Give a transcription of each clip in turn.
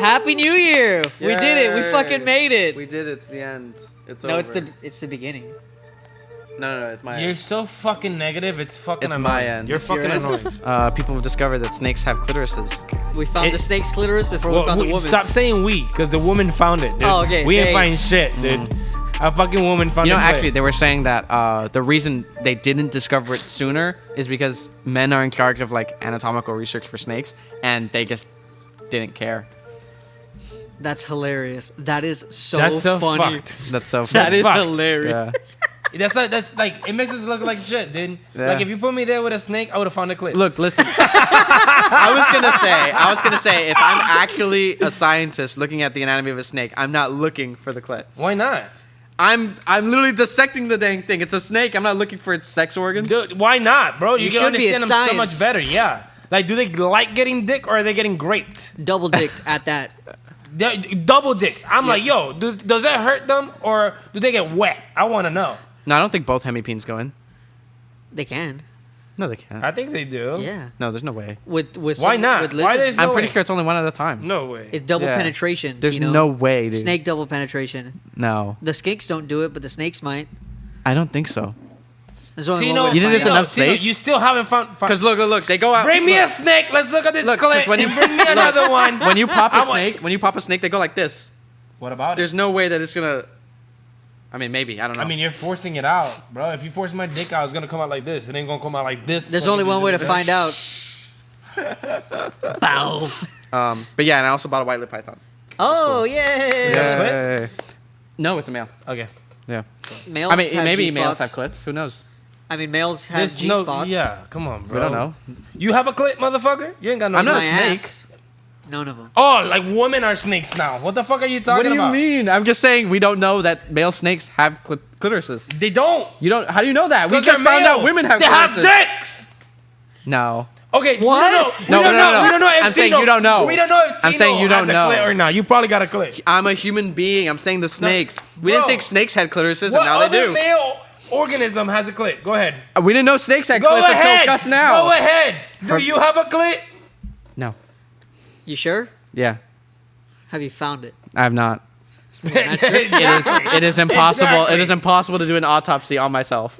Happy New Year! We did it. We fucking made it. We did it. It's the end. It's no, over. it's the beginning. No, it's my end. You're so fucking negative. It's fucking It's annoying. my end. You're It's fucking your end. annoying. People have discovered that snakes have clitorises. We found the snake's clitoris before we found the woman's. Stop saying we, because the woman found it, dude. Oh, okay. We They- ain't find shit, dude. A fucking woman found it. Actually, they were saying that the reason they didn't discover it sooner is because men are in charge of like anatomical research for snakes, and they just didn't care. That's hilarious. That is so funny. fucked. That's so funny. That is fucked. hilarious. Yeah. That's like it makes us look like shit, dude. Yeah. Like if you put me there with a snake, I would have found a clit. Look, listen. I was gonna say, if I'm actually a scientist looking at the anatomy of a snake, I'm not looking for the clit. Why not? I'm literally dissecting the dang thing. It's a snake. I'm not looking for its sex organs. Dude, why not, bro? You can should be understand at them so science. much better. Yeah. Like, do they like getting dick or are they getting graped? Double dicked at that. They're double dick. I'm like, yo, does that hurt them or do they get wet? I want to know. No, I don't think both hemipenes go in. They can. No, they can't. I think they do. Yeah. No, there's no way. With Why some- not? With Why lizards, there's no I'm pretty way. sure it's only one at a time. No way. it's double Yeah. penetration. There's Tino. no way, dude. Snake double penetration. No, The skinks don't do it, but the snakes might. I don't think so. There's only Tino, one way You to think there's find out. enough space? You still haven't found. Because look, they go out. Bring me look, a snake. Let's look at this Look, 'cause clit. when you- And bring me another one. when you pop I a want- snake, they go like this. What about There's it? no way that it's gonna. I mean, maybe I don't know. I mean, you're forcing it out, bro. If you force my dick out, it's gonna come out like this. It ain't gonna come out like this. There's when only you one do way to this. find out. Bow. But yeah, and I also bought a white lip python. Oh, yay! Yeah. Yay. No, it's a male. Okay. Yeah. Males I mean, have maybe G-spots. males have clits. Who knows? I mean, males have There's G-spots. Yeah, come on, bro. We don't know. You have a clit, motherfucker? You ain't got no. I'm not My a snake. ass. None of them. Oh, like women are snakes now. What the fuck are you talking What do you about? mean? I'm just saying we don't know that male snakes have clitorises. They don't. You don't. How do you know that? We 'Cause just they're found out males. women have They have clitorises. dicks. No. Okay. What? We don't know. We don't know if I'm saying Tino- you don't know. We don't know if Tino I'm saying you don't has a know. clit or not. You probably got a clit. I'm a human being. I'm saying the snakes. We bro. didn't think snakes had clitorises, What and now they other do. male organism has a clit? Go ahead. We didn't know snakes had Go clits ahead. until just now. Go ahead. Do Her- you have a clit? No. You sure? Yeah. Have you found it? I have not. It It is impossible. Exactly. It is impossible to do an autopsy on myself.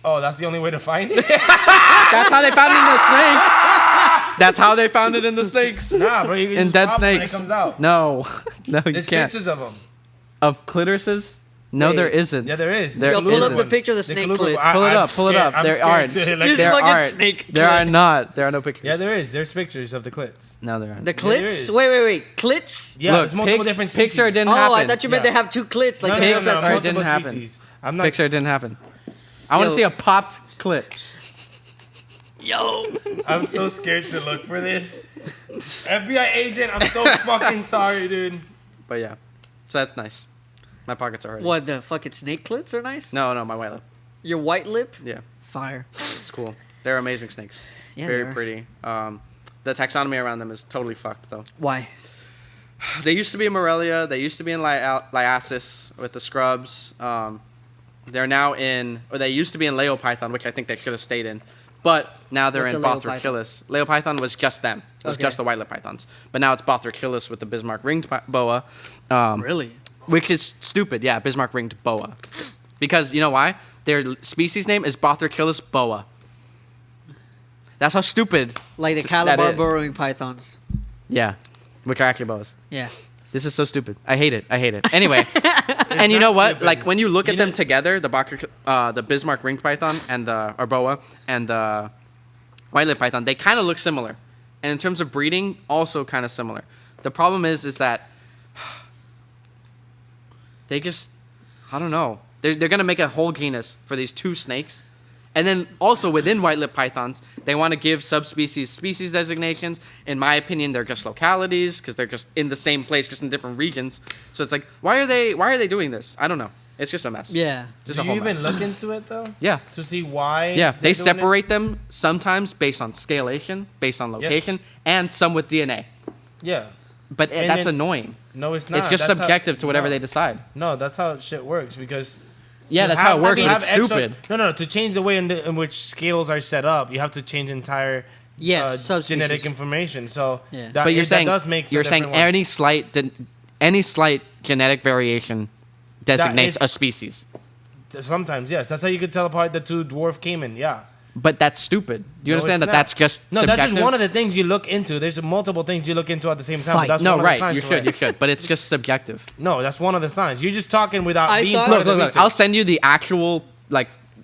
Oh, that's the only way to find it? That's how they found it in the snakes. That's how they found it in the snakes. Nah, bro. You can In just dead pop it when snakes. it comes out. No. No, you There's can't. pictures of them. Of clitorises? No, Wait. there isn't. Yeah, there is. There Yo, pull up isn't. the picture of the snake clit. Pull it up. Pull it up. There aren't. Just There fucking aren't. snake There clit. are not. There are no pictures. Yeah, there is. There's pictures of the clits. No, there aren't. The Yeah, there clits? is. Wait. Clits? Yeah, Look, there's multiple pics- different species. picture didn't Oh, happen. I thought you meant Yeah. they have two clits. Like No, the no, males no, have no, two. Picture didn't multiple happen. species. I'm not. Picture didn't happen. I want Yo. to see a popped clit. Yo. I'm so scared to look for this. FBI agent, I'm so fucking sorry, dude. But yeah. So that's nice. My pockets are hurting. What, the fucking snake clits are nice? No, my white lip. Your white lip? Yeah. Fire. It's cool. They're amazing snakes. Yeah, Very they are. pretty. The taxonomy around them is totally fucked, though. Why? They used to be in Morelia. They used to be in Liasis with the scrubs. They're now in, or they used to be in Leopython, which I think they should have stayed in. But now they're What's in a Leopython? Bothrochilus. Leopython was just them. It was Okay. just the white lip pythons. But now it's Bothrochilus with the Bismarck ringed boa. Really? Which is stupid. Yeah, Bismarck ringed boa. Because, you know why? Their species name is Bothrochilus boa. That's how stupid. Like the that Calabar is. burrowing pythons. Yeah. Which are actually boas. Yeah. This is so stupid. I hate it. Anyway, and you know not what? stupid. Like when you look at You them know- together, the Bismarck ringed python and the boa and the white lip python, they kind of look similar, and in terms of breeding, also kind of similar. The problem is that they just, I don't know. They're gonna make a whole genus for these two snakes. And then also within white lip pythons, they want to give subspecies species designations. In my opinion, they're just localities because they're just in the same place, just in different regions. So it's like, why are they doing this? I don't know. It's just a mess. Yeah. Just Do a you whole even mess. look into it though? Yeah. To see why? Yeah, they're they doing separate them sometimes based on scalation, based on location, and some with DNA. it? Yeah. But And that's then- annoying. No, it's not. It's just That's how- subjective to whatever no. they decide. No, that's how shit works because. Yeah, to that's how it works, to but it's have extra- stupid. No. To change the way in which scales are set up, you have to change entire Yes, subspecies. genetic information. So, Yeah. that, But you're saying that does make you're a saying different one. any slight genetic variation designates is- a species. Sometimes, yes. That's how you could tell apart the two dwarf caiman. Yeah. But that's stupid. Do you No, understand it's that not. that's just No, subjective? that's just one of the things you look into. There's multiple things you look into at the same time. Fight. But that's No, one of the right. signs You for it. should. But it's just subjective. No, that's one of the signs. You're just talking without I being thought- part of the Look. research. I'll send you the actual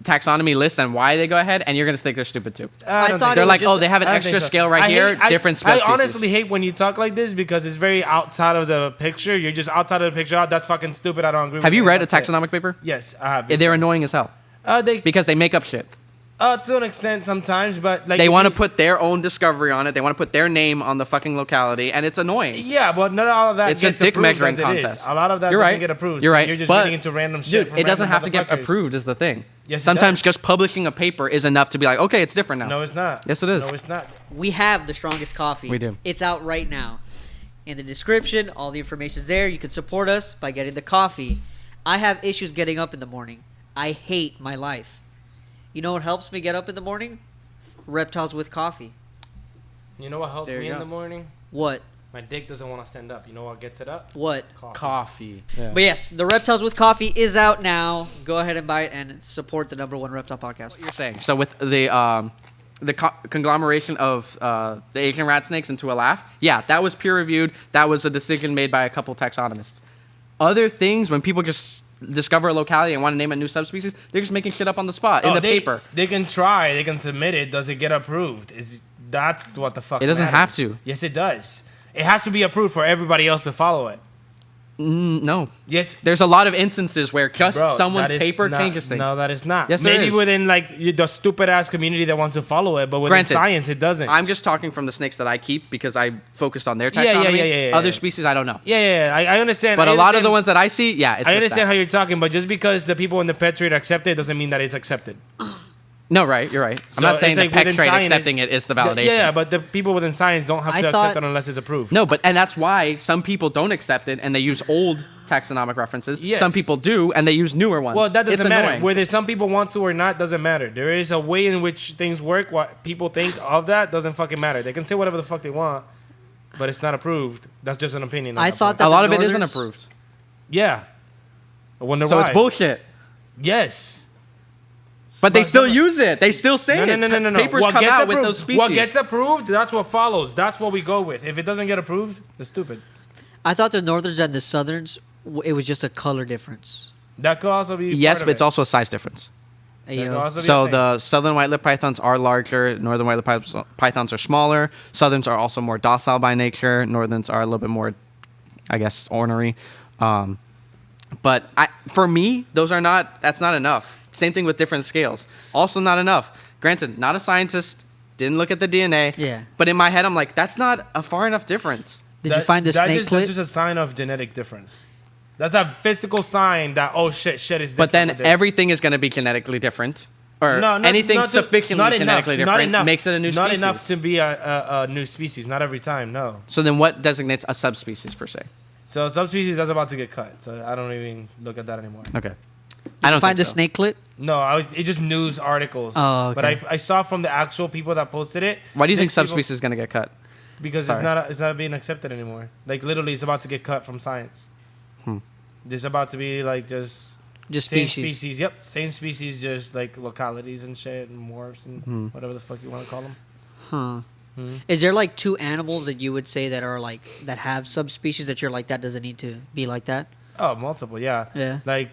taxonomy list and why they go ahead, and you're gonna think they're stupid too. I don't thought think They're it was like, just- oh, they have an I don't extra think so. scale right I here, hate- different I species. honestly hate when you talk like this because it's very outside of the picture. You're just outside of the picture. Oh, that's fucking stupid. I don't agree with Have you read a That's it. taxonomic paper? Yes, I have. They're annoying as hell They because they make up shit. to an extent sometimes, but like They if want to you- put their own discovery on it. They want to put their name on the fucking locality, and it's annoying. Yeah, but not all of that. It's a gets dick approved measuring as it is. contest. A lot of that You're doesn't right. get approved. You're so right. You're just But, reading into random shit. Dude, from it doesn't random have to get motherfuckers. approved is the thing. Yes, it Sometimes does. just publishing a paper is enough to be like, okay, it's different now. No, it's not. Yes, it is. No, it's not. We have the strongest coffee. We do. It's out right now. In the description, all the information's there. You can support us by getting the coffee. I have issues getting up in the morning. I hate my life. You know what helps me get up in the morning? Reptiles with coffee. You know what helps There me you in go. the morning? What? My dick doesn't want to stand up. You know what gets it up? What? Coffee. But yes, the Reptiles with Coffee is out now. Go ahead and buy it and support the #1 reptile podcast. You're saying so with the conglomeration of the Asian rat snakes into a laugh. Yeah, that was peer reviewed. That was a decision made by a couple taxonomists. Other things, when people just discover a locality and want to name a new subspecies, they're just making shit up on the spot in the paper. They can try. They can submit it. Does it get approved? That's what the fuck. It doesn't matters. have to. Yes, it does. It has to be approved for everybody else to follow it. No. Yes. There's a lot of instances where just Bro, someone's that is paper not- changes things. No, that is not. Yes, there Maybe is. within like the stupid ass community that wants to follow it, but within Granted, science, it doesn't. I'm just talking from the snakes that I keep because I focused on their Yeah, taxonomy. yeah. Other species, I don't know. yeah. I understand. But I a lot of understand- the ones that I see, yeah, it's I just understand that. how you're talking, but just because the people in the pet trade accept it doesn't mean that it's accepted. No, right, you're right. I'm So not saying it's the like pet within trade science, accepting it is the validation. Yeah, but the people within science don't have I to thought- accept it unless it's approved. No, and that's why some people don't accept it and they use old taxonomic references. Yes. Some people do and they use newer ones. Well, that doesn't It's matter. annoying. Whether some people want to or not doesn't matter. There is a way in which things work. What people think of that doesn't fucking matter. They can say whatever the fuck they want, but it's not approved. That's just an opinion. at I that thought point. that a lot the of it isn't Northerns- approved. Yeah. I wonder So why. it's bullshit. Yes. But they But still some- use it. They still say it. No. Papers What come gets out approved, with those species. What gets approved, that's what follows. That's what we go with. If it doesn't get approved, it's stupid. I thought the Northerns and the Southerns, it was just a color difference. That could also be. Yes, part of but it's it. also a size difference. Hey, That could yo. also be a So thing. the southern white-lipped pythons are larger. Northern white-lipped pythons are smaller. Southerns are also more docile by nature. Northerns are a little bit more, I guess, ornery. But for me, that's not enough. Same thing with different scales. Also not enough. Granted, not a scientist. Didn't look at the DNA. Yeah. But in my head, I'm like, that's not a far enough difference. Did you find the snake That's clit? just a sign of genetic difference. That's a physical sign that shit is different. But then with this. everything is going to be genetically different. Or anything not to- sufficiently not genetically enough, not different enough, makes it a new not species. enough to be a new species. Not every time, no. So then what designates a subspecies per se? So subspecies that's about to get cut. So I don't even look at that anymore. Okay. Did you find the think so. snake clit? No, it just news articles. Oh, But okay. I saw from the actual people that posted it. Why do you think these people- subspecies is going to get cut? Because Sorry. it's not being accepted anymore. Like literally, it's about to get cut from science. There's about to be like just same species. Yep, same species, just like localities and shit and morphs and whatever the fuck you want to call them. Huh. Is there like two animals that you would say that are like that have subspecies that you're like that doesn't need to be like that? Oh, multiple, yeah. Yeah. Like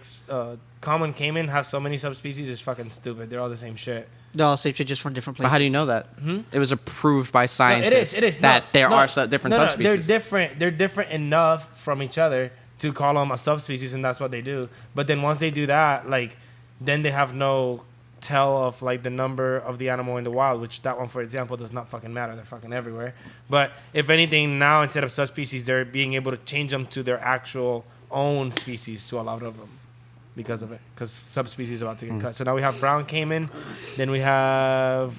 common caiman have so many subspecies. It's fucking stupid. They're all the same shit. They're all safe just from different But places. how do you know that? It was approved by No, scientists it is. that there No, are different no, subspecies. They're different. They're different enough from each other to call them a subspecies, and that's what they do. But then once they do that, like, then they have no tell of like the number of the animal in the wild, which that one, for example, does not fucking matter. They're fucking everywhere. But if anything, now instead of subspecies, they're being able to change them to their actual own species to a lot of them because of it. Because subspecies are about to get cut. So now we have brown caiman. Then we have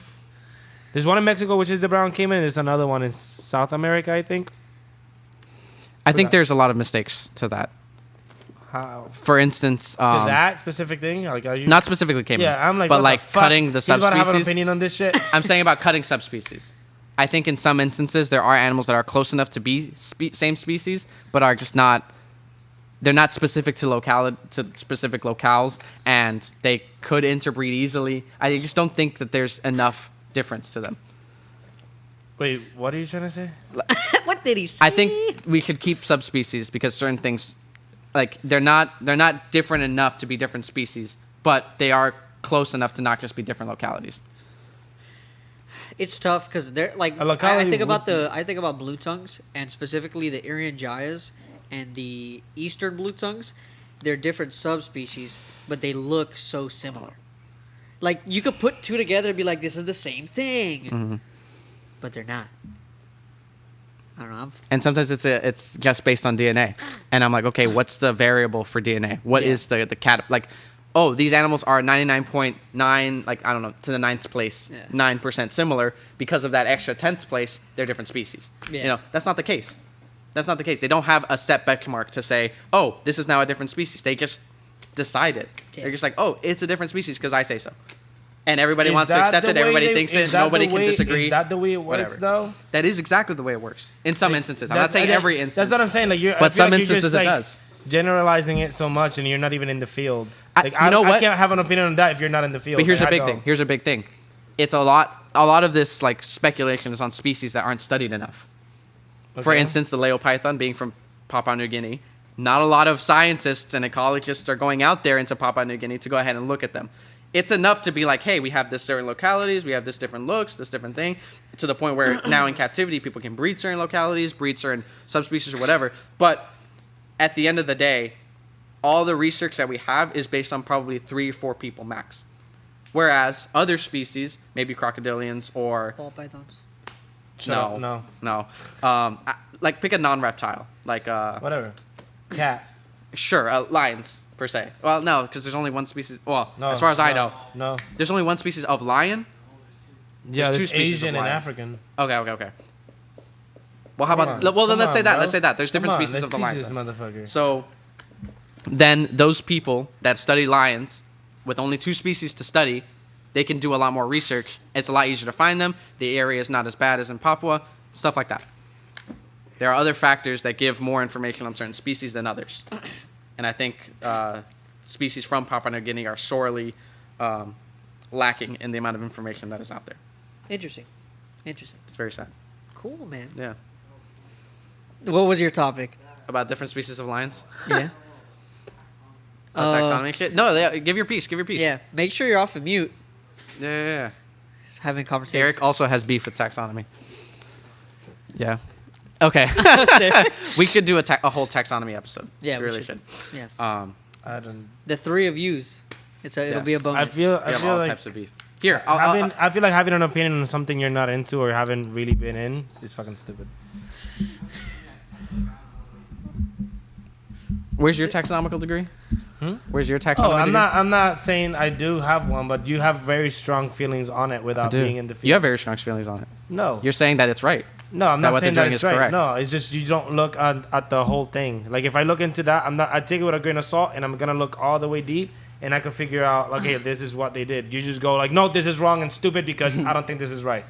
there's one in Mexico, which is the brown caiman. There's another one in South America, I think. I think there's a lot of mistakes to that. How? For instance, To that specific thing? Like, are you? not specifically caiman, Yeah, I'm like, but what like the fuck? cutting the He's about to have an subspecies. opinion on this shit. I'm saying about cutting subspecies. I think in some instances there are animals that are close enough to be same species, but are just not. They're not specific to specific locales, and they could interbreed easily. I just don't think that there's enough difference to them. Wait, what are you trying to say? What did he say? I think we should keep subspecies because certain things, like they're not different enough to be different species, but they are close enough to not just be different localities. It's tough because they're like A locality I think about blue tongues and specifically the Irian Jayas and the eastern blue tongues. They're different subspecies, but they look so similar. Like you could put two together and be like, "This is the same thing," Mm-hmm. but they're not. I don't know. And sometimes it's just based on DNA, and I'm like, okay, what's the variable for DNA? What is the cat like? Oh, these animals are 99.9, like I don't know, to the 9th place, 9% similar because of that extra 10th place. They're different species. Yeah. You know, that's not the case. That's not the case. They don't have a set benchmark to say, oh, this is now a different species. They just decide it. Yeah. They're just like, oh, it's a different species because I say so. And everybody Is wants to that accept the it. way Everybody they- thinks is it. that Nobody the can way- disagree. Is that the way it works, Whatever. though? That is exactly the way it works. In some instances. I'm not saying That's- every instance. That's what I'm saying. Like, But some instances just, it like, does. generalizing it so much, and you're not even in the field. I- Like, you know I what? can't have an opinion on that if you're not in the field. But here's Like, a big I thing. don't. Here's a big thing. It's a lot of this like speculation is on species that aren't studied enough. For Okay. instance, the Leopython being from Papua New Guinea. Not a lot of scientists and ecologists are going out there into Papua New Guinea to go ahead and look at them. It's enough to be like, hey, we have this certain localities, we have this different looks, this different thing, to the point where now in captivity people can breed certain localities, breed certain subspecies or whatever. But at the end of the day, all the research that we have is based on probably 3 or 4 people max. Whereas other species, maybe crocodilians or Ball pythons. No. like pick a non-reptile, like Whatever. Cat. sure, lions per se. Well, no, because there's only one species. Well, No. as far as I no, know, No. there's only one species of lion. Yeah, There's 2 there's species of Asian and lions. African. Okay. Well, how Come about? on. Well, then Come let's say on, that. bro. Let's say that. There's different Come on, species let's of the teach lions. this motherfucker. So then those people that study lions with only 2 species to study, they can do a lot more research. It's a lot easier to find them. The area is not as bad as in Papua, stuff like that. There are other factors that give more information on certain species than others. And I think species from Papua New Guinea are sorely lacking in the amount of information that is out there. Interesting. It's very sad. Cool, man. Yeah. What was your topic? About different species of lions? Yeah. Taxonomy shit? No, give your piece. Yeah. Make sure you're off of mute. Yeah. Just having a conversation. Eric also has beef with taxonomy. Yeah. Okay. We should do a whole taxonomy episode. Yeah, we we really should. should. Yeah. I don't. The 3 of yous. It'll be a Yes. bonus. I feel We have all like types of beef. Here, I feel like having an opinion on something you're not into or haven't really been in is fucking stupid. where's your taxonomical degree? Where's your Oh, taxonomy degree? I'm not saying I do have one, but you have very strong feelings on it I without do. being in the field. You have very strong feelings on it. No. You're saying that it's right. No, I'm that not what saying they're that doing it's is right. correct. No, it's just you don't look at the whole thing. Like if I look into that, I take it with a grain of salt, and I'm gonna look all the way deep, and I can figure out, okay, this is what they did. You just go like, no, this is wrong and stupid because I don't think this is right.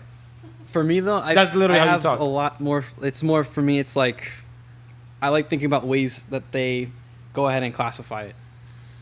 For me though, That's literally I how you have talk. a lot more. It's more for me. It's like I like thinking about ways that they go ahead and classify it.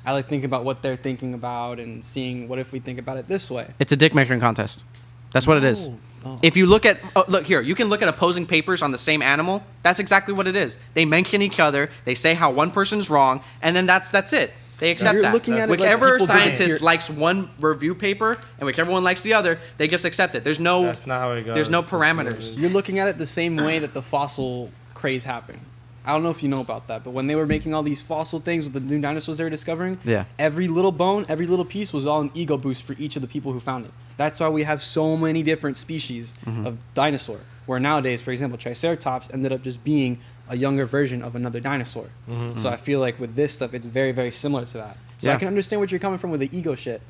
I like thinking about what they're thinking about and seeing what if we think about it this way. It's a dick measuring contest. That's what it is. Oh. If you look at look here, you can look at opposing papers on the same animal. That's exactly what it is. They mention each other. They say how one person's wrong, and then that's it. They accept you're that. looking at it like Whichever people do it. scientist You're- likes one review paper and whichever one likes the other, they just accept it. There's no That's not how it goes. There's no That's not what it parameters. is. You're looking at it the same way that the fossil craze happened. I don't know if you know about that, but when they were making all these fossil things with the new dinosaurs they were discovering, Yeah. every little bone, every little piece was all an ego boost for each of the people who found it. That's why we have so many different species of dinosaur. Where nowadays, for example, Triceratops ended up just being a younger version of another dinosaur. So I feel like with this stuff, it's very, very similar to that. So I Yeah. can understand what you're coming from with the ego shit,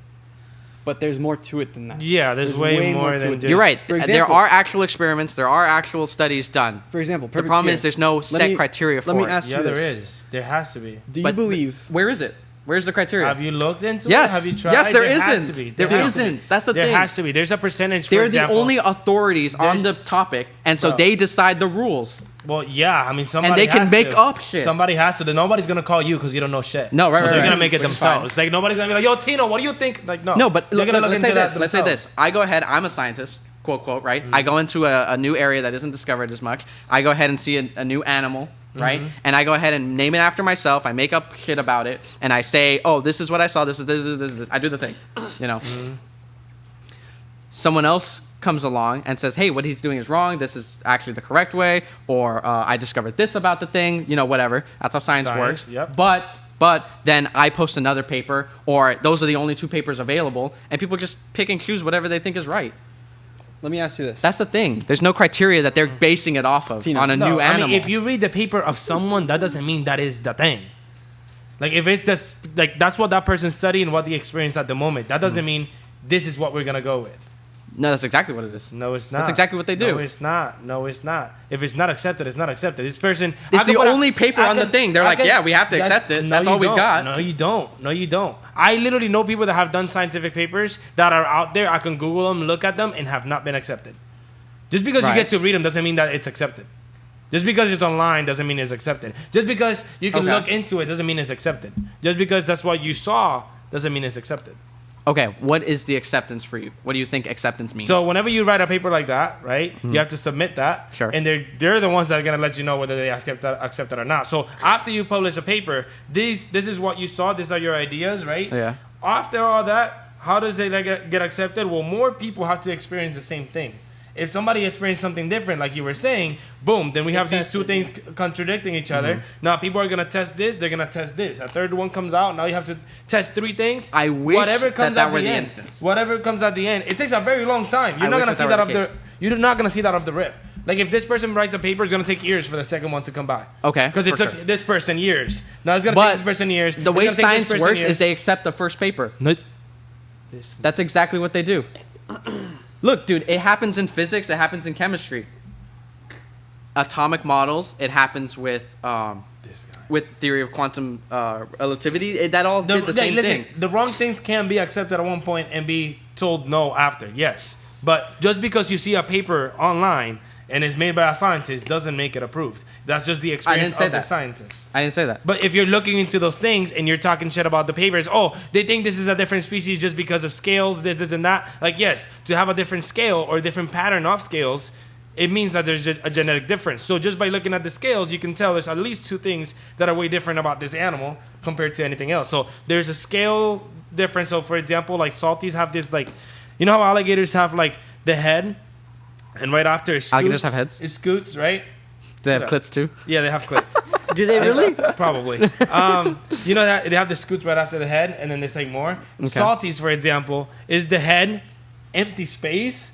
but there's more to it than that. Yeah, there's way more to than it. just- You're right. For There example- are actual experiments. There are actual studies done. For example, The perfect problem cure. is there's no Let set me- criteria for let me it. ask Yeah, you there this. is. There has to be. Do you But believe where is it? Where's the criteria? Have you looked into Yes. it? Have you tried? Yes, there has to isn't. be. There has to be. isn't. That's the there thing. There has to be. There's a percentage. They're for example, the only authorities on the there's- topic, and so Bro. they decide the rules. Well, yeah. I mean, somebody they can has make to. up shit. Somebody has to. Then nobody's gonna call you because you don't know shit. No, right, So right, they're right. gonna make it Which is themselves. fine. Like nobody's gonna be like, "Yo, Tino, what do you think?" Like, no. No, but they're gonna look let's say into this. that Let's say themselves. this. I go ahead. I'm a scientist, quote, quote, right? I go into a new area that isn't discovered as much. I go ahead and see a new animal, right? And I go ahead and name it after myself. I make up shit about it, and I say, oh, this is what I saw. This is this. I do the thing, you know. Someone else comes along and says, hey, what he's doing is wrong. This is actually the correct way. Or I discovered this about the thing, you know, whatever. That's how science works. Yep. But then I post another paper, or those are the only two papers available, and people just pick and choose whatever they think is right. Let me ask you this. That's the thing. There's no criteria that they're basing it off of Tino. on a new I animal. mean, if you read the paper of someone, that doesn't mean that is the thing. Like if it's this, like that's what that person studied and what they experienced at the moment. That doesn't mean this is what we're gonna go with. No, that's exactly what it is. No, it's not. That's exactly what they do. No, it's not. No, it's not. If it's not accepted, it's not accepted. This person. It's I could the put a- only paper I on the could- thing. They're I like, could- yeah, we have to accept it. That's you all we've don't. got. No, you don't. No, you don't. I literally know people that have done scientific papers that are out there. I can Google them, look at them, and have not been accepted. Just because Right. you get to read them doesn't mean that it's accepted. Just because it's online doesn't mean it's accepted. Just because you can Okay. look into it doesn't mean it's accepted. Just because that's what you saw doesn't mean it's accepted. Okay, what is the acceptance for you? What do you think acceptance means? So whenever you write a paper like that, right, you have to submit that. Sure. And they're the ones that are gonna let you know whether they accept it or not. So after you publish a paper, this is what you saw. These are your ideas, right? Yeah. After all that, how does it get accepted? Well, more people have to experience the same thing. If somebody experienced something different, like you were saying, boom, then we have these two things contradicting each other. Now people are gonna test this, they're gonna test this. A third one comes out, now you have to test three things. I wish whatever comes that at were the end, instance. Whatever comes at the end, it takes a very long time. You're I not wish gonna that see were that the off the. case. You're not gonna see that off the rip. Like if this person writes a paper, it's gonna take years for the second one to come by. Okay, Because it for took sure. this person years. Now it's gonna But take this person years. the It's way gonna take this science person works years. is they accept the first paper. No. That's exactly what they do. Look, dude, it happens in physics. It happens in chemistry. Atomic models. It happens with This guy. with theory of quantum relativity. That all did the same thing. The wrong things can be accepted at one point and be told no after. Yes, but just because you see a paper online and it's made by a scientist doesn't make it approved. That's just the experience didn't say of the that. scientist. I didn't say that. But if you're looking into those things and you're talking shit about the papers, oh, they think this is a different species just because of scales, this, and that. Like, yes, to have a different scale or a different pattern of scales, it means that there's a genetic difference. So just by looking at the scales, you can tell there's at least two things that are way different about this animal compared to anything else. So there's a scale difference. So for example, like salties have this, like, you know how alligators have like the head, and right after it scoots, Alligators have heads? It scoots, right? They have clits too. Yeah, they have clits. Do they really? Probably. You know that they have the scoots right after the head, and then there's like more. Salties, for example, is the head, empty space,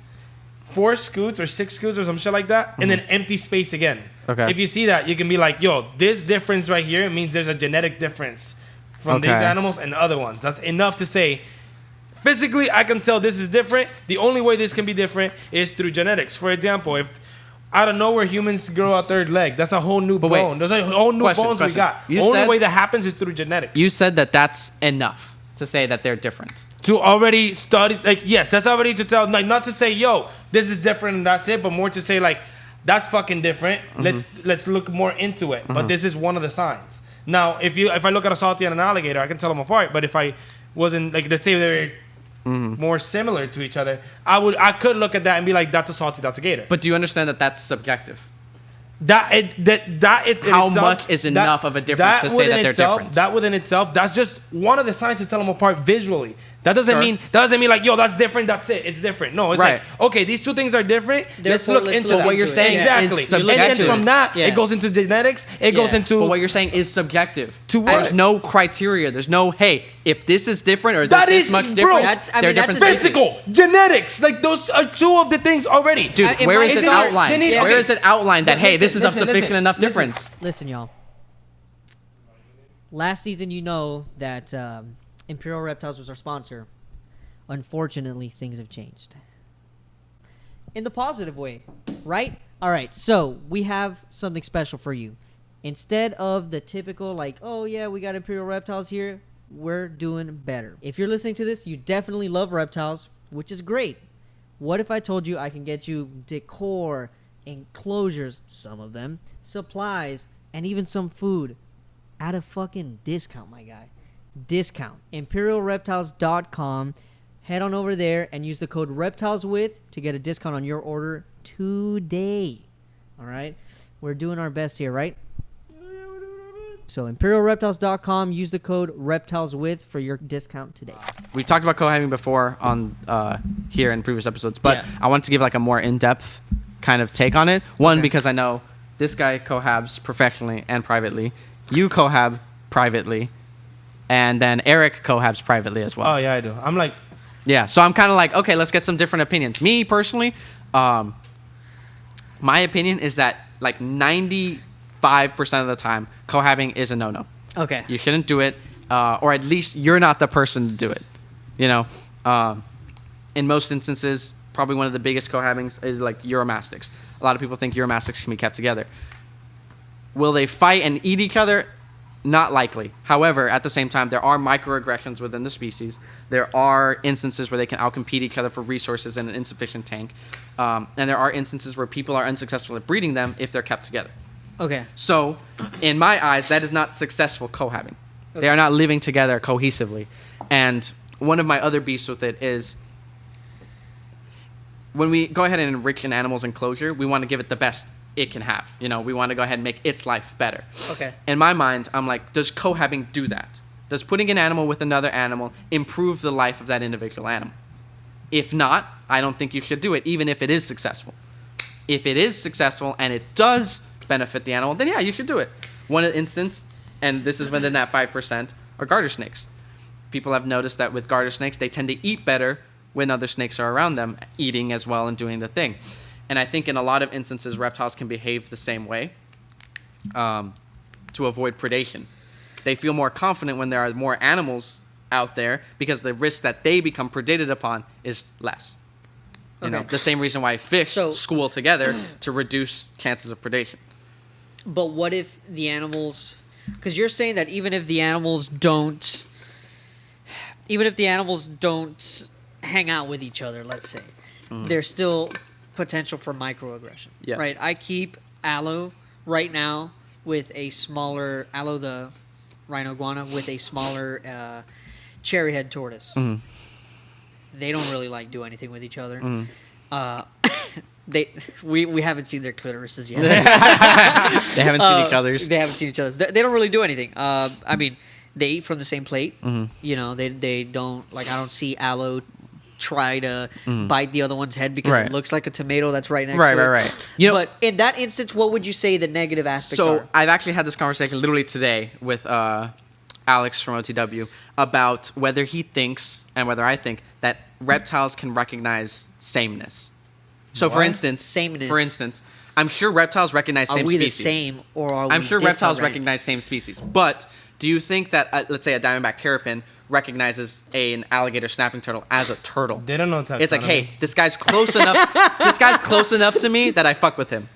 4 scoots or 6 scoots or some shit like that, and then empty space again. Okay. If you see that, you can be like, yo, this difference right here means there's a genetic difference from these Okay. animals and other ones. That's enough to say, physically, I can tell this is different. The only way this can be different is through genetics. For example, if out of nowhere humans grow a third leg, that's a whole new But wait. bone. There's a whole new bones we Question. got. You Only said- way that happens is through genetics. You said that that's enough to say that they're different. To already study, like, yes, that's already to tell, like, not to say, yo, this is different and that's it, but more to say, like, that's fucking different. Let's look more into it. But this is one of the signs. Now, if I look at a salty and an alligator, I can tell them apart. But if I wasn't, like, let's say they're more similar to each other, I could look at that and be like, that's a salty, that's a gator. But do you understand that that's subjective? How much is enough of a difference to say that they're different? That within itself, that's just one of the signs to tell them apart visually. That doesn't mean like, yo, that's different. That's it. It's different. No, it's Right. like, okay, these two things are different. Let's Therefore, look let's into look that. what you're saying exactly. is And then subjective. from that, Yeah. it goes into genetics. It goes Yeah. into But what you're saying is subjective. To what? There's no criteria. There's no, hey, if this is different or That this is, much bro, different, that's- I they're mean, that's different a species. physical, genetics. Like those are two of the things already. Dude, In where my is it opinion, outlined? they need- Where okay. is it outlined that, hey, this is of Listen, sufficient enough listen. difference? Listen, y'all. Last season, you know that Imperial Reptiles was our sponsor. Unfortunately, things have changed. In the positive way, right? All right, so we have something special for you. Instead of the typical, like, oh, yeah, we got Imperial Reptiles here, we're doing better. If you're listening to this, you definitely love reptiles, which is great. What if I told you I can get you decor, enclosures, some of them, supplies, and even some food at a fucking discount, my guy. Discount. ImperialReptiles.com. Head on over there and use the code REPTILESWITH to get a discount on your order today. All right? We're doing our best here, right? So ImperialReptiles.com. Use the code REPTILESWITH for your discount today. We've talked about cohabbing before on here in previous episodes, but Yeah. I want to give like a more in-depth kind of take on it. One, because I know this guy cohabs professionally and privately. You cohab privately. And then Eric cohabs privately as well. Oh, yeah, I do. I'm like... Yeah, so I'm kind of like, okay, let's get some different opinions. Me, personally, my opinion is that like 95% of the time, cohabbing is a no-no. Okay. You shouldn't do it, or at least you're not the person to do it. You know, in most instances, probably one of the biggest cohabbings is like uromastics. A lot of people think uromastics can be kept together. Will they fight and eat each other? Not likely. However, at the same time, there are microaggressions within the species. There are instances where they can outcompete each other for resources in an insufficient tank. And there are instances where people are unsuccessful at breeding them if they're kept together. Okay. So, in my eyes, that is not successful cohabbing. They are not living together cohesively. And one of my other beefs with it is when we go ahead and enrich an animal's enclosure, we want to give it the best it can have. You know, we want to go ahead and make its life better. Okay. In my mind, I'm like, does cohabbing do that? Does putting an animal with another animal improve the life of that individual animal? If not, I don't think you should do it, even if it is successful. If it is successful and it does benefit the animal, then yeah, you should do it. One instance, and this is within that 5%, are garter snakes. People have noticed that with garter snakes, they tend to eat better when other snakes are around them, eating as well and doing the thing. And I think in a lot of instances, reptiles can behave the same way to avoid predation. They feel more confident when there are more animals out there because the risk that they become predated upon is less. You know, the same reason why fish school together to reduce chances of predation. But what if the animals... Because you're saying that even if the animals don't hang out with each other, let's say, there's still potential for microaggression. Yeah. Right? I keep Aloe right now with a smaller... Aloe the rhino iguana with a smaller cherry-head tortoise. Mm-hmm. They don't really do anything with each other. Mm-hmm. We haven't seen their clitorises yet. They haven't seen each other's. They haven't seen each other's. They don't really do anything. I mean, they eat from the same plate. Mm-hmm. You know, they don't I don't see Aloe try to bite the other one's head because it looks like a tomato that's right next to it. Right. You know, but in that instance, what would you say the negative aspects so are? I've actually had this conversation literally today with Alex from OTW about whether he thinks and whether I think that reptiles can recognize sameness. So What? for instance, Sameness. I'm sure reptiles recognize Are same we species. the same or are we I'm sure reptiles different? recognize same species. But do you think that, let's say, a diamondback terrapin recognizes an alligator snapping turtle as a turtle? They don't know taxonomy. It's like, hey, this guy's close enough. This guy's close enough to me that I fuck with him.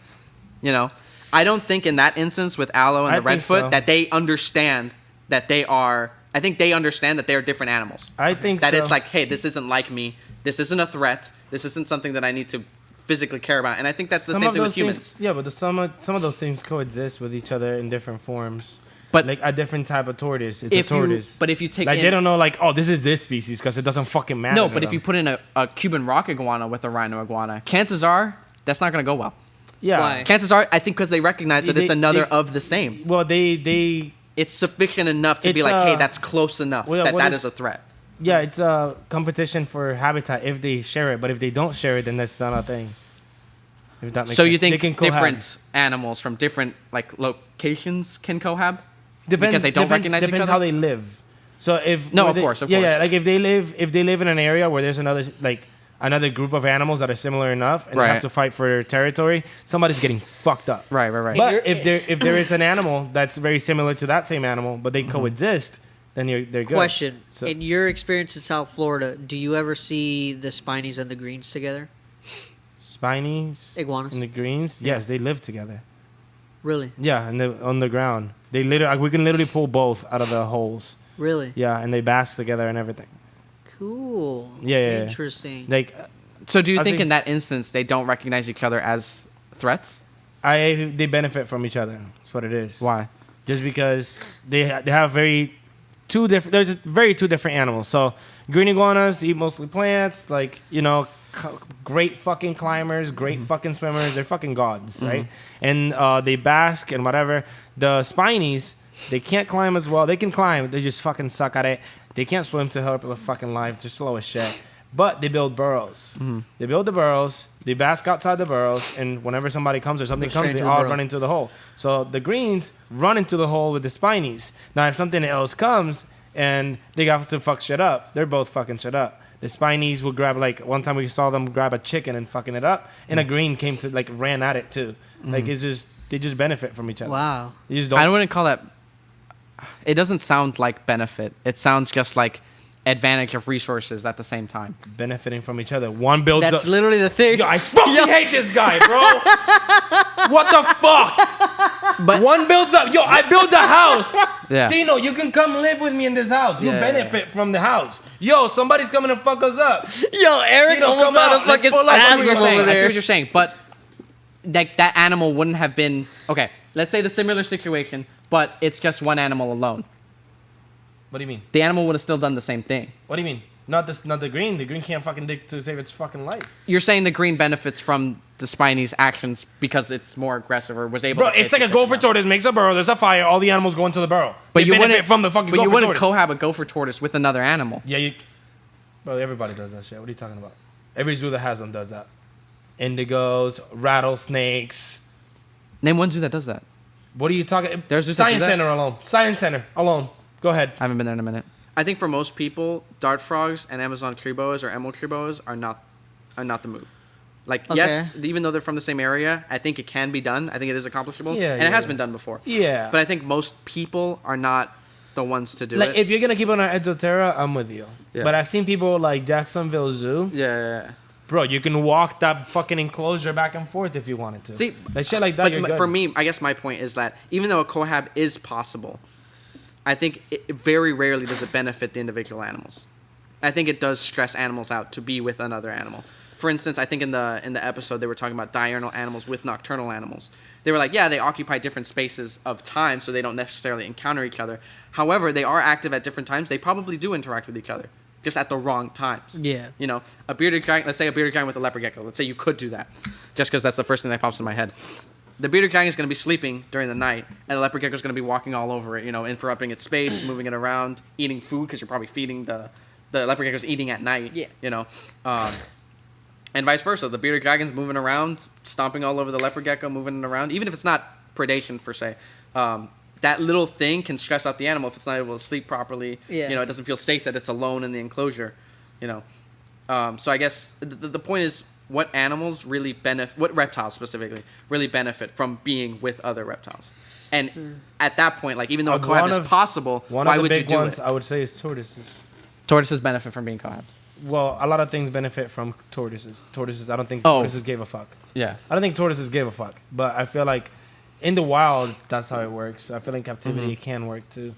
You know, I don't think in that instance with Aloe and I the redfoot think so. that they understand that they are. I think they understand that they are different animals. I think that so. it's like, hey, this isn't like me. This isn't a threat. This isn't something that I need to physically care about. And I think that's the same thing with humans. Yeah, but some of those things coexist with each other in different forms. But Like a different type of tortoise, it's a tortoise. But if you take like in, they don't know, like, oh, this is this species because it doesn't fucking matter. no, to but if them. you put in a Cuban rock iguana with a rhino iguana, chances are that's not going to go well. yeah, Why? Chances are, I think, because they recognize that it's another of the same. Well, they It's sufficient enough to be It's, like, hey, that's close enough well, that what that is- is a threat. yeah, it's a competition for habitat if they share it, but if they don't share it, then that's not a thing. If that makes So sense. you They think can cohab. different animals from different like locations can cohab? Depends, because they don't recognize each depends other? how they live. So if No, where of they- course, of yeah, course. like if they live in an area where there's another group of animals that are similar enough and they Right. have to fight for territory, somebody's getting fucked up. Right. But you're- if there is an animal that's very similar to that same animal, but they coexist, then they're good. Question. So- In your experience in South Florida, do you ever see the spinies and the greens together? Spinies Iguanas? and the greens, yes, they live together. Really? Yeah, and on the ground, they literally we can literally pull both out of the holes. Really? Yeah, and they bask together and everything. Cool. Yeah. Interesting. Like, So do you I think think- in that instance they don't recognize each other as threats? they benefit from each other. That's what it is. Why? Just because they have two different animals. So green iguanas eat mostly plants, like, you know, great fucking climbers, great fucking swimmers. They're fucking gods, right? And they bask and whatever. The spinies, they can't climb as well. They can climb, they just fucking suck at it. They can't swim to help their fucking life. They're slow as shit. But they build burrows. They build the burrows. They bask outside the burrows. And whenever somebody comes or something Go straight comes, they to the all burrow. run into the hole. So the greens run into the hole with the spinies. Now, if something else comes and they got to fuck shit up, they're both fucking shit up. The spinies will grab, like, one time we saw them grab a chicken and fucking it up. And a green came to, like, ran at it too. Like, it's just, they just benefit from each other. Wow. You just I wouldn't call that. It doesn't sound like benefit. It sounds just like advantage of resources at the same time. benefiting from each other. One builds That's up. literally the thing. Yo, I fucking hate this guy, bro. What the fuck? But One builds up. Yo, I built a house. yeah, Tino, you can come live with me in this house. You Yeah. benefit from the house. Yo, somebody's coming to fuck us up. Yo, Eric Tino, almost come had a out. Let's fucking pull up. I see I see spasm what you're saying. over I see there. what you're saying, but like that animal wouldn't have been okay. Let's say the similar situation, but it's just one animal alone. What do you mean? The animal would have still done the same thing. What do you mean? Not the green. The green can't fucking dig to save its fucking life. You're saying the green benefits from the spinies' actions because it's more aggressive or was able. Bro, to it's chase like a the gopher shit. tortoise makes a burrow. There's a fire. All the animals go into the burrow. But They you benefit wouldn't from the fucking But you gopher wouldn't tortoise. cohab a gopher tortoise with another animal. Yeah, bro, everybody does that shit. What are you talking about? Every zoo that has them does that. Indigos, rattlesnakes. Name one zoo that does that. What are you talking? There's zoos that do Science that? Center alone. Science Center alone. Go ahead. I haven't been there in a minute. I think for most people, dart frogs and Amazon tree boas or emerald tree boas are not the move. Like, yes, even though they're from the same area, I think it can be done. I think it is accomplishable, Yeah, and it has yeah. been done before. Yeah. But I think most people are not the ones to do Like, it. if you're gonna keep on our Exoterra, I'm with you. Yeah. But I've seen people like Jacksonville Zoo. yeah. Bro, you can walk that fucking enclosure back and forth if you wanted to. See, like shit like that. But You're good. for me, I guess my point is that even though a cohab is possible, I think it very rarely does it benefit the individual animals. I think it does stress animals out to be with another animal. For instance, I think in the episode they were talking about diurnal animals with nocturnal animals. They were like, yeah, they occupy different spaces of time, so they don't necessarily encounter each other. However, they are active at different times. They probably do interact with each other, just at the wrong times. Yeah. You know, a bearded giant. Let's say a bearded giant with a leopard gecko. Let's say you could do that, just because that's the first thing that pops in my head. The bearded giant is going to be sleeping during the night, and the leopard gecko is going to be walking all over it, you know, interrupting its space, moving it around, eating food because you're probably feeding the leopard gecko's eating at night. Yeah. You know, and vice versa. The bearded dragon's moving around, stomping all over the leopard gecko, moving it around, even if it's not predation per se. That little thing can stress out the animal if it's not able to sleep properly. Yeah. You know, it doesn't feel safe that it's alone in the enclosure. You know, so I guess the point is, what animals really benefit, what reptiles specifically really benefit from being with other reptiles. And at that point, like, even though a cohab is possible, why would you do it? I would say is tortoises. Tortoises benefit from being cohab. Well, a lot of things benefit from tortoises. Tortoises, I don't think Oh. tortoises gave a fuck. Yeah. I don't think tortoises gave a fuck. But I feel like in the wild, that's how it works. I feel in captivity, it can work too.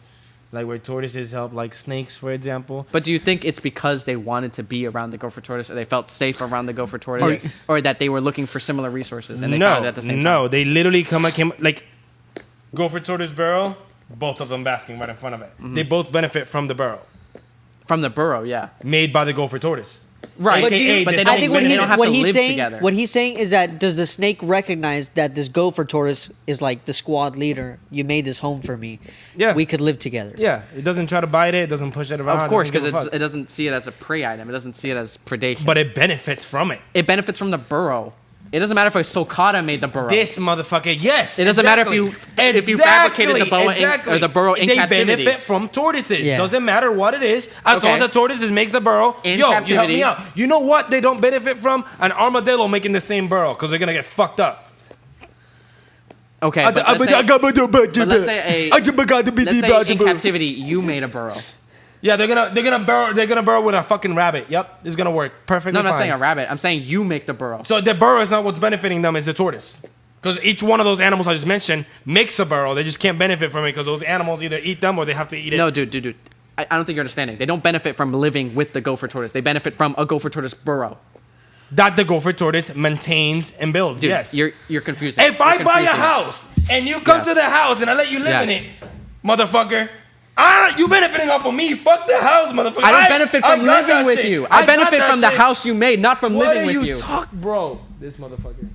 Like where tortoises help, like snakes, for example. But do you think it's because they wanted to be around the gopher tortoise, or they felt safe around the gopher tortoise, Yes. or that they were looking for similar resources and they found it at the same time? No, they literally came like gopher tortoise burrow, both of them basking right in front of it. They both benefit from the burrow From the burrow, yeah. made by the gopher tortoise. Right, But, AKA but the they snake don't, I think what they he's- don't have what to he's live saying, together. what he's saying is that does the snake recognize that this gopher tortoise is like the squad leader? You made this home for me. Yeah. We could live together. Yeah, it doesn't try to bite it. It doesn't push it around. Of course, it doesn't because give a fuck. it doesn't see it as a prey item. It doesn't see it as predation. But it benefits from it. it benefits from the burrow. It doesn't matter if a sulcata made the burrow. This motherfucker, yes. It doesn't matter if you fabricated the boa or the burrow in they captivity. benefit from tortoises. Yeah. Doesn't matter what it is. As long as a tortoise makes a burrow. In Yo, you help captivity. me out. You know what they don't benefit from? An armadillo making the same burrow because they're gonna get fucked up. Okay, but let's say in captivity you made a burrow. Yeah, they're gonna burrow with a fucking rabbit. Yep, it's gonna work perfectly. No, I'm not fine. saying a rabbit. I'm saying you make the burrow. So the burrow is not what's benefiting them, is the tortoise. Because each one of those animals I just mentioned makes a burrow. They just can't benefit from it because those animals either eat them or they have to eat it. No, dude. I don't think you're understanding. They don't benefit from living with the gopher tortoise. They benefit from a gopher tortoise burrow. That the gopher tortoise maintains and builds. Dude, yes. you're confusing. If I buy a house and you come to the house and I let you live in it, motherfucker, you benefiting off of me. Fuck the house, motherfucker. I don't benefit from got living that with shit. you. I benefit from the shit. house you made, not from living with you. Talk, bro? This motherfucker.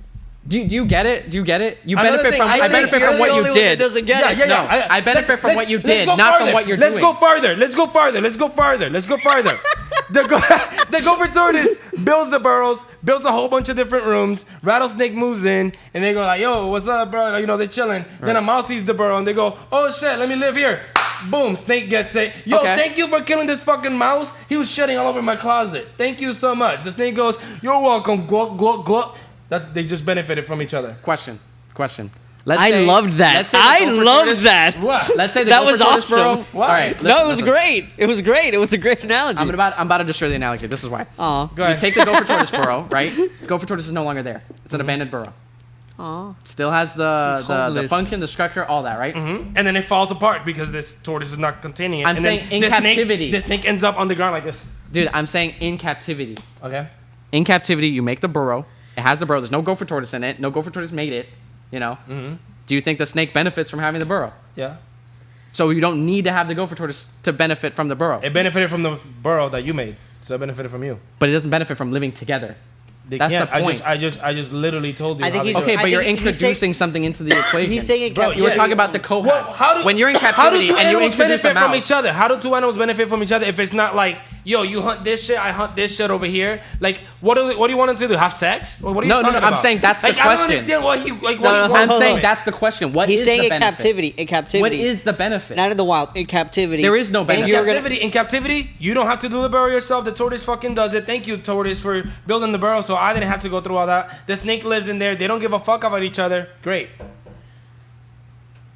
Do you get it? Do you get it? You Another benefit thing, from. I I think benefit you're from the what only you one that did. doesn't get it. No, I benefit from what you did, not from what you're doing. Let's go farther. The gopher tortoise builds the burrows, builds a whole bunch of different rooms. Rattlesnake moves in, and they go like, "Yo, what's up, bro?" You know, they're chilling. Then a mouse sees the burrow, and they go, "Oh shit, let me live here." Boom, snake gets it. Yo, thank you for killing this fucking mouse. He was shitting all over my closet. Thank you so much. The snake goes, "You're welcome." Glug glug glug. They just benefited from each other. Question. I loved that. I loved that. What? Let's say the That gopher was tortoise awesome. burrow. All right. No, it was great. It was great. It was a great analogy. I'm about to destroy the analogy. This is why. Aw. Go You ahead. take the gopher tortoise burrow, right? Gopher tortoise is no longer there. It's an abandoned burrow. Aw. Still has This the is homeless. function, the structure, all that, right? And then it falls apart because this tortoise is not containing it. I'm and saying then in the captivity. the snake ends up on the ground like this. Dude, I'm saying in captivity. Okay. In captivity, you make the burrow. It has the burrow. There's no gopher tortoise in it. No gopher tortoise made it. You know. Mm-hmm. Do you think the snake benefits from having the burrow? Yeah. So you don't need to have the gopher tortoise to benefit from the burrow. It benefited from the burrow that you made, so it benefited from you. But it doesn't benefit from living together. They That's can't. the point. I just literally told you. I think how he's- they do Okay, it. but I you're think he's introducing something into the equation. He's saying in Bro, captivity. You were talking about the cohab. Well, how do- when you're in How do captivity two and you animals introduce benefit a from mouse. each other? How do two animals benefit from each other if it's not like, yo, you hunt this shit, I hunt this shit over here? Like, what do you want them to do? Have sex? Or what are you No, talking I'm about? saying that's the like, I don't question. understand what he No, what he hold I'm on. saying that's the question. What He's is saying the in benefit? captivity. In captivity. What is the benefit? Not in the wild. In captivity. There is no In benefit. you're gonna- captivity, you don't have to do the burrow yourself. The tortoise fucking does it. Thank you, tortoise, for building the burrow, so I didn't have to go through all that. The snake lives in there. They don't give a fuck about each other. Great.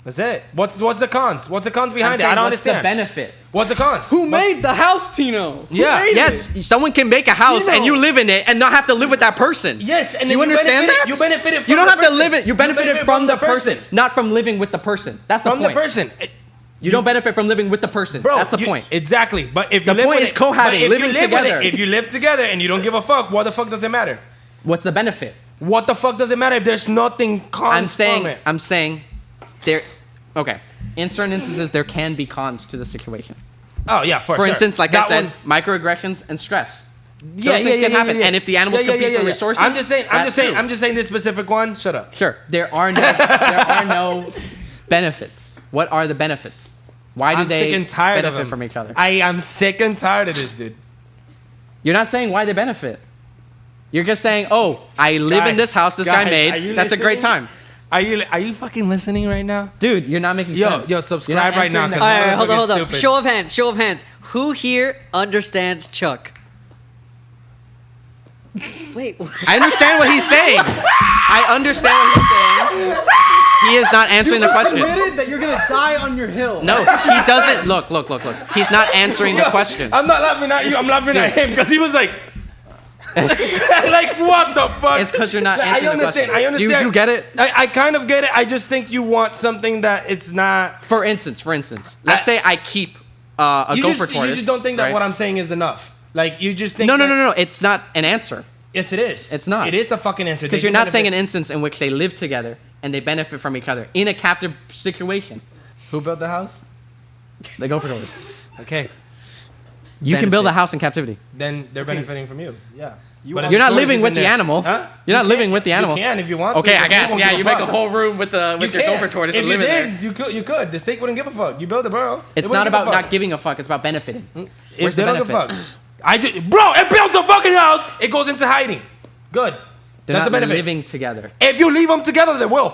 That's it. What's the cons? What's the cons I'm behind it? saying I don't what's the understand. benefit? What's the cons? Who made the house, Tino? Who Yeah. made Yes, it? someone can make a house Tino. and you live in it and not have to live with that person. Yes, and Do then you understand benefited- that? You benefited from You don't the have to person. live it. You benefited from the person, not from living with the person. That's the From point. the person. You don't benefit from living with the person. Bro, that's the you- point. Exactly. But if The you live point with is it- cohabbing, but if you living live with it- together. If you live together and you don't give a fuck, what the fuck does it matter? What's the benefit? What the fuck does it matter if there's nothing cons from it? I'm saying there. Okay. In certain instances, there can be cons to the situation. Oh yeah, For sure. instance, like I That said, one- microaggressions and stress. yeah, Those things can happen. And if the animals compete for resources, I'm just saying. that too. I'm just saying this specific one. Shut up. Sure. There are no benefits. What are the benefits? Why do I'm they sick and tired of benefit them. from each other? I am sick and tired of this, dude. You're not saying why they benefit. You're just saying, oh, I live in this house this guy Guys, are made. you That's a great listening? time. Are you fucking listening right now? Dude, you're not making sense. Yo, subscribe You're not right now, answering 'cause the- All right, hold on. Stupid. Show of hands. Show of hands. Who here understands Chuck? Wait. I understand what he's saying. I understand what he's saying. He is not answering the question. Admitted that you're gonna die on your hill. No, he doesn't. Look. He's not answering the question. I'm not laughing at you. I'm laughing at him because he was like, like what the fuck? It's 'cause you're not answering the question. I understand. Do you get it? I kind of get it. I just think you want something that it's not. For instance, let's say I keep a gopher tortoise. You just don't think that right? what I'm saying is enough. Like you just think. No. that- It's not an answer. Yes, it is. It's not. It is a fucking answer. Because They you're can not saying an benefit- instance in which they live together and they benefit from each other in a captive situation. Who built the house? The gopher tortoise. Okay. You can build a Benefit. house in captivity. Then they're benefiting from you. Yeah. But if You're not the tortoise living is with in the there- animal. Huh? You're not You living can- with the animal. You can if you want. Okay, to, I but guess. won't Yeah, give you make a fuck. whole room with your You gopher can. tortoise If and you live in there. did, you could. You could. The snake wouldn't give a fuck. You build a burrow. It's not about not giving a fuck. It's about benefiting. If Where's they the don't give a benefit? fuck. Bro, it builds a fucking house. It goes into hiding. Good. They're That's not the benefit. living together. If you leave them together, they will.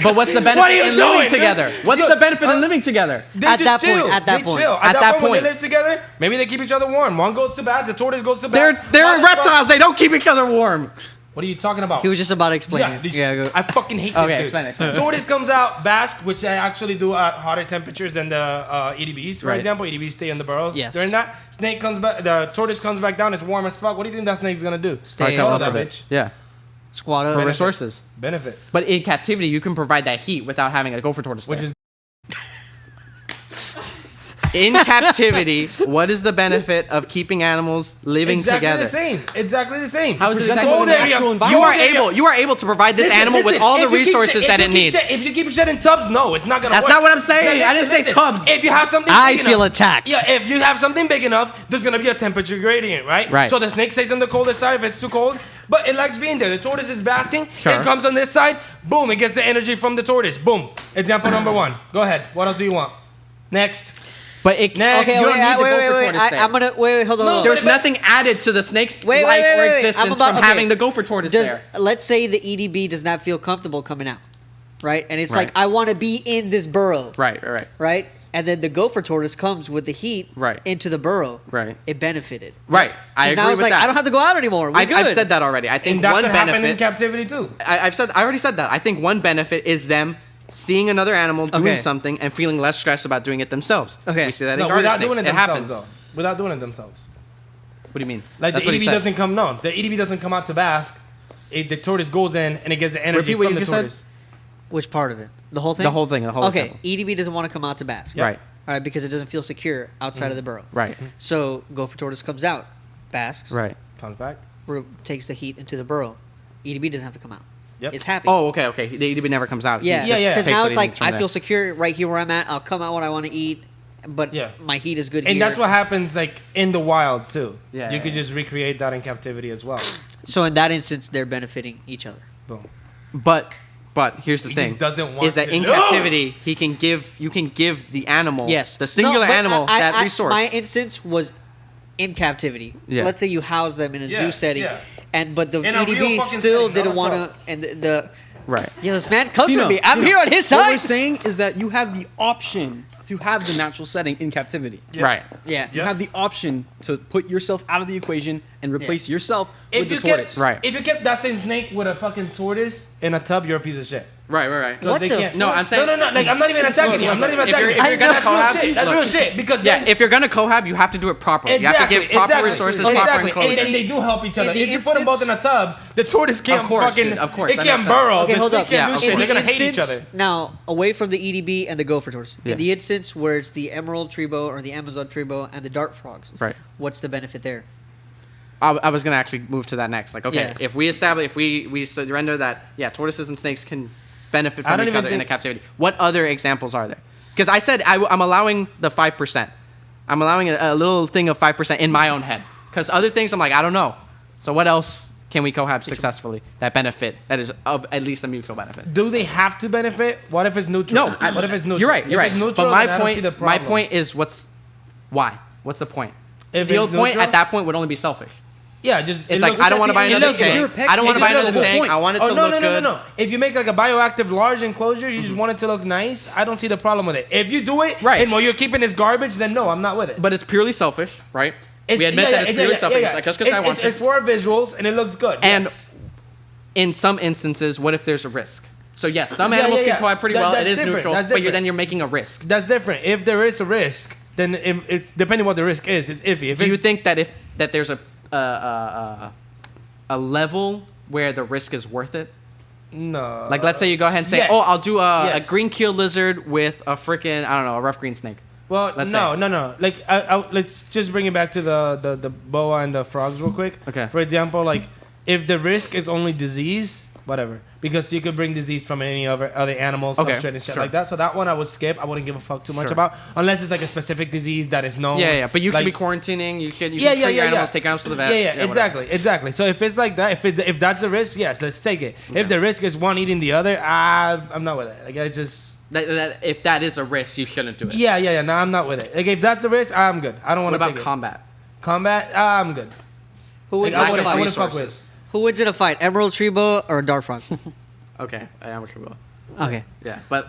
But what's the benefit What are you in doing, living dude? together? What's Yo, the benefit in living together? They At just that point, chill. at that They point. chill. At that when point. they live together, maybe they keep each other warm. One goes to bath, the tortoise goes to They're bath. reptiles. They don't keep each other warm. What are you talking about? He was just about to explain Yeah, it. these- Yeah, go. I fucking hate Okay, this dude. explain. Tortoise comes out, bask, which I actually do at hotter temperatures than the EDBs, for Right. example. EDBs stay in the burrow. Yes. During that, snake comes back, the tortoise comes back down, it's warm as fuck. What do you think that snake's gonna do? Stay Kill up that of it. bitch. Yeah, Squat up. for resources. Benefit. But in captivity, you can provide that heat without having a gopher tortoise. Which there. is In captivity, what is the benefit of keeping animals living together? Exactly the same. How is it Present them in a natural environment. You are able to provide this animal with all the resources that it needs. If you keep shit in tubs, no, it's not gonna work. That's not what I'm saying. I didn't say tubs. If you have something I big feel enough, attacked. Yeah, if you have something big enough, there's gonna be a temperature gradient, right? Right. So the snake stays on the coldest side if it's too cold, but it likes being there. The tortoise is basking. Sure. It comes on this side. Boom! It gets the energy from the tortoise. Boom. Example number 1. Go ahead. What else do you want? Next. But it, Next. Okay, You wait, don't need to wait. I'm gonna wait. Hold on. hold on. There's nothing added to the snake's Wait, life or wait. existence I'm about- from having the gopher tortoise Does, there. let's say the EDB does not feel comfortable coming out, right? And it's Right. like, I want to be in this burrow, Right. right? And then the gopher tortoise comes with the heat Right. into the burrow. Right. It benefited. Right. I 'Cause agree now it's with like, that. I don't have to go out anymore. We're good. I've said that already. I think And that one could happen in benefit. captivity too. I already said that. I think one benefit is them seeing another animal doing Okay. something and feeling less stressed about doing it themselves. Okay. We see that in No, garter without snakes. doing it It themselves happens. though. Without doing it themselves. What do you mean? Like That's the what he EDB said. doesn't come. No, the EDB doesn't come out to bask. The tortoise goes in and it gets the energy Repeat what from you the just said. tortoise. Which part of it? The whole thing? The whole thing. The whole Okay, example. EDB doesn't want to come out to bask. Right. All right, because it doesn't feel secure outside of the burrow. Right. So gopher tortoise comes out, basks, Right. Comes back. takes the heat into the burrow. EDB doesn't have to come out. Yep. It's happy. Oh, okay. The EDB never comes out. He yeah, just yeah. Because takes now what it's he like, needs from I there. feel secure right here where I'm at. I'll come out when I want to eat, but Yeah. my heat is good And here. that's what happens like in the wild too. Yeah, You yeah, could yeah. just recreate that in captivity as well. So in that instance, they're benefiting each other. Boom. But here's the He thing: just doesn't want is that to in know. captivity you can give the animal, Yes. the singular No, but animal, that resource. My instance was in captivity. Yeah. Let's say you house them in a Yeah, zoo setting, yeah. but the In a real EDB fucking still setting, didn't not a want to. And the Right. yeah, this man comes Tino, with me. I'm Tino, here on his What we're side. saying is that you have the option to have the natural setting in captivity. Yeah. Right. Yeah. You Yes. have the option to put yourself out of the equation and replace yourself with the If tortoise. Right. If you kept that same snake with a fucking tortoise in a tub, you're a piece of shit. Right. 'Cause What they the can't- No, I'm saying. No. Like I'm not even attacking you. I'm not even If you're- attacking you. if you're gonna That's real cohab- shit. That's look. real shit. Because Yeah, then- if you're gonna cohab, you have to do it properly. You have to give proper resources, proper Exactly. enclosure. And they do help each other. in the If you put them both in a tub, the tortoise can't Of course, fucking. dude, of course, It that can't makes sense. burrow. Okay, The hold snake up. can't Yeah, do okay. shit. In They're the gonna hate each instance- other. Now, away from the EDB and the gopher tortoise, Yeah. in the instance where it's the emerald tribo or the Amazon tribo and the dart frogs, Right. what's the benefit there? I was gonna actually move to that next. Like, okay, Yeah. if we surrender that, yeah, tortoises and snakes can benefit I from don't each even other in a think- captivity. What other examples are there? Because I said I'm allowing the 5%. I'm allowing a little thing of 5% in my own head. Because other things, I'm like, I don't know. So what else can we cohab successfully that benefit that is of at least a mutual benefit? Do they have to benefit? What if it's neutral? No, What if it's neutral? You're right. You're If right. it's neutral, But my then I don't see point, the my problem. point is, why? What's the point? If The it's old point neutral- at that point would only be selfish. Yeah, just It's like I don't want to buy it another looks good. tank. I don't want to buy It looks another good. tank. I want it to Oh, no, look good. no. If you make like a bioactive large enclosure, you just want it to look nice. I don't see the problem with it. If you do it, Right. and while you're keeping this garbage, then no, I'm not with it. But it's purely selfish, right? We admit that it's purely selfish. It's like just because I want It's to. for our visuals and it looks good. And yes. in some instances, what if there's a risk? So yes, some Yeah, animals yeah, can yeah. cohab pretty That- well. It that's is different. neutral, That's but different. then you're making a risk. That's different. If there is a risk, then it's depending what the risk is. It's iffy. If Do you it's- think that that there's a level where the risk is worth it? No. Like, let's say you go ahead and say, yes. "Oh, I'll do a Yes. green keel lizard with a freaking a rough green snake." Well, Let's no, say. no. Like, let's just bring it back to the boa and the frogs real quick. Okay. For example, like, if the risk is only disease, whatever, because you could bring disease from any other animals, Okay, substrate and shit sure. like that. So that one I would skip. I wouldn't give a fuck too much Sure. about, unless it's like a specific disease that is known. Yeah. But you should like, be quarantining. You should treat your animals, take animals to the vet. Yeah, whatever. exactly. So if it's like that, if that's the risk, yes, let's take it. If the risk is one eating the other, I'm not with it. Like I just. If that is a risk, you shouldn't do it. Yeah. No, I'm not with it. Like if that's the risk, I'm good. I don't want What to about take it. combat? Combat, I'm good. Who Like, wins I in a wouldn't fight? fuck with. resources. Who wins in a fight? Emerald tribo or a dart frog? Okay, I am sure will. Okay. Yeah, but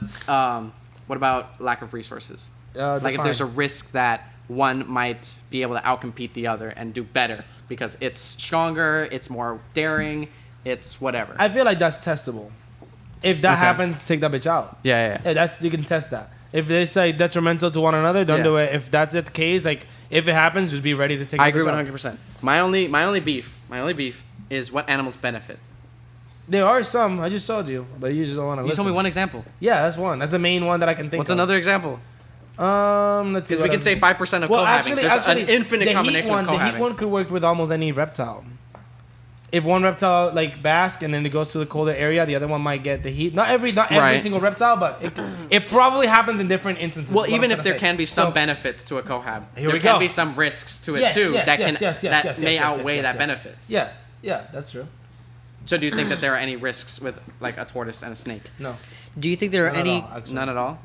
what about lack of resources? Like if Define. there's a risk that one might be able to outcompete the other and do better because it's stronger, it's more daring, it's whatever. I feel like that's testable. If that Okay. happens, take that bitch out. yeah. Yeah, that's you can test that. If they say detrimental to one another, don't Yeah. do it. If that's the case, like if it happens, just be ready to take. I that agree bitch out. 100%. My only beef is what animals benefit. There are some. I just told you, but you just don't want to You listen. told me one example. Yeah, that's one. That's the main one that I can think What's of. another example? Let's see. Because we can say 5% of cohabing. There's an infinite combination of The heat cohabing. one could work with almost any reptile. If one reptile like basks and then it goes to the colder area, the other one might get the heat. Not every Right. single reptile, but it probably happens in different instances. Well, is what even I'm if there trying to say. can be some So- benefits to a cohab, Here there we can go. be some risks to it Yes, too yes, that yes, can yes, yes, that yes, may yes, yes, outweigh yes, that yes. benefit. Yeah, that's true. So do you think that there are any risks with like a tortoise and a snake? No, Do you think there are not at any? all, actually. None at all.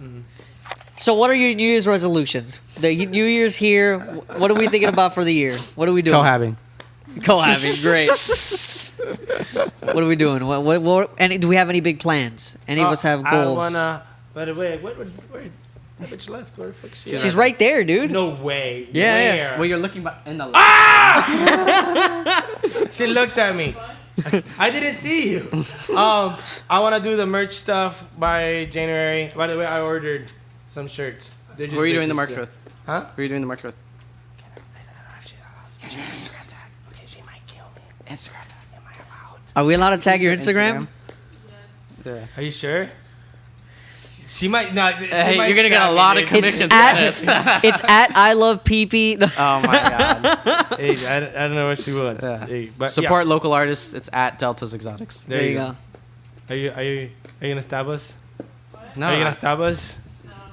So what are your New Year's resolutions? The New Year's here. What are we thinking about for the year? What are we doing? Cohabing. Cohabing, great. What are we doing? Do we have any big plans? Any of us have goals? I wanna. By the way, where that bitch left? Where the fuck is she? She's right there, dude. No way. Yeah, Where? Well, you're looking in the. She looked at me. I didn't see you. I want to do the merch stuff by January. By the way, I ordered some shirts. They're just Who are you doing the bitches, merch so- with? Huh? Who are you doing the merch with? Okay, she might kill me. Instagram tag. Am I allowed? Are we allowed to tag your Instagram? Yeah. Are you sure? She might not. She Hey, might you're gonna get stab a me, lot of dude. commissions It's for at this. it's at I love PP. Oh my god. Hey, I don't know what she wants. Yeah. Hey, but Support local artists. It's at Delta's Exotics. Yeah, There you go. Are you gonna stab us? No. Are you gonna stab us?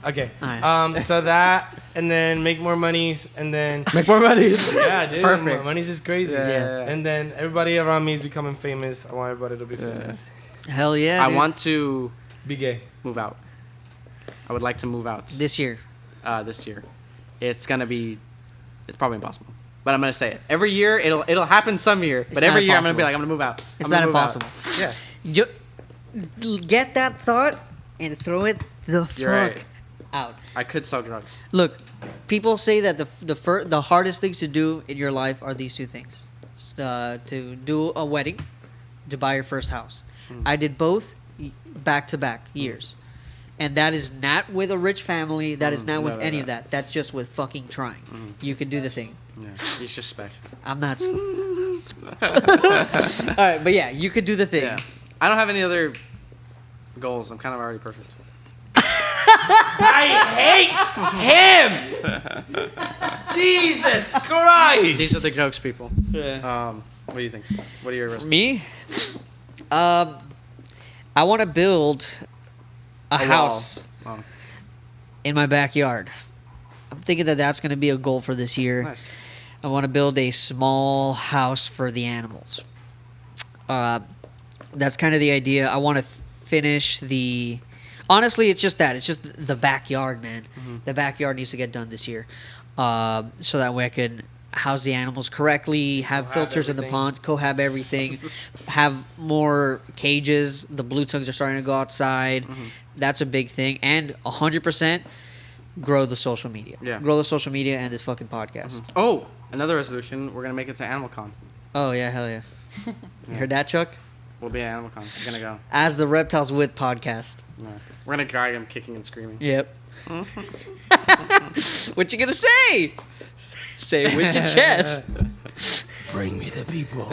Okay. Alright. So that, and then make more monies, and then Make more monies. yeah, dude. Perfect. Monies is crazy. Yeah. And then everybody around me is becoming famous. I want everybody to be famous. Hell yeah. I dude. want to Be gay. move out. I would like to move out this year. this year. It's probably impossible, but I'm gonna say it. Every year it'll happen some year, It's but not every year I'm gonna be impossible. like I'm gonna move out. It's I'm gonna not move out. impossible. Yeah. Get that thought and throw it the You're fuck right. out. I could sell drugs. Look, people say that the hardest things to do in your life are these two things: to do a wedding, to buy your first house. I did both back to back years, and that is not with a rich family. That is not with any of that. That's just with fucking trying. You can do the thing. Yeah. He's just special. I'm not. All right, but yeah, you could do the thing. Yeah. I don't have any other goals. I'm kind of already perfect. I hate him. Jesus Christ. These are the jokes, people. Yeah. What do you think? What are your risks? Me? I want to build a house Oh, in my backyard. I'm thinking that that's going to be a goal for this year. nice. I want to build a small house for the animals. That's kind of the idea. I want to finish the... Honestly, it's just that. It's just the backyard, man. The backyard needs to get done this year. So that way I can house the animals correctly, have Cohab filters in the everything. ponds, cohab everything, have more cages. The blue tongues are starting to go outside. That's a big thing. And 100% grow the social media. Yeah. Grow the social media and this fucking podcast. Oh, another resolution. We're gonna make it to AnimalCon. Oh, yeah, hell yeah. You heard that, Chuck? We'll be at AnimalCon. We're gonna go. As the Reptiles With Podcast. Yeah. We're gonna drag him kicking and screaming. Yep. What you gonna say? Say it with your chest. Bring me the people.